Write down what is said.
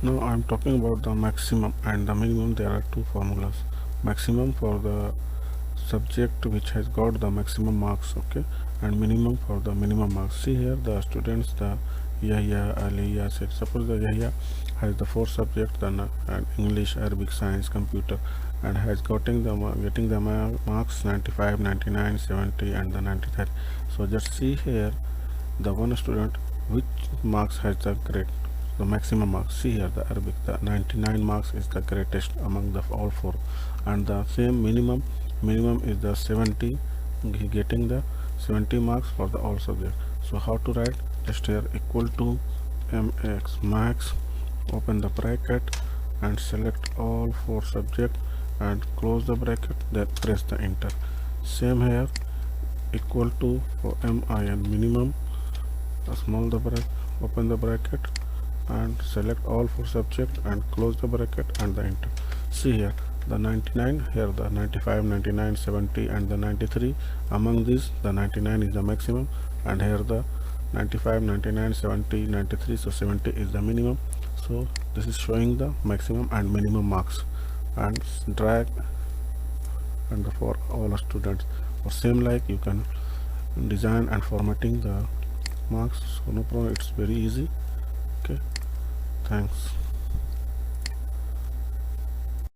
Now I'm talking about the maximum and the minimum. There are two formulas. Maximum for the subject which has got the maximum marks, okay, and minimum for the minimum marks. See here the students, the Yahya, Ali, Yasir. Suppose the Yahya has the four subjects, then and English, Arabic, Science, Computer, and has getting the marks 95, 99, 70, and the 93. So just see here the one student which marks has the maximum marks. See here the Arabic, the 99 marks is the greatest among the all four, and the same minimum is the 70. He getting the 70 marks for the all subject. So how to write? Just here equal to mx max, open the bracket and select all four subject and close the bracket, then press the enter. Same here, equal to for min minimum, small the bracket, open the bracket and select all four subject and close the bracket and the enter. See here the 99, here the 95, 99, 70 and the 93. Among these the 99 is the maximum, and here the 95, 99, 70, 93. So 70 is the minimum. So this is showing the maximum and minimum marks, and drag and for all students. Or same like you can design and formatting the marks. So no problem, it's very easy. Okay, thanks.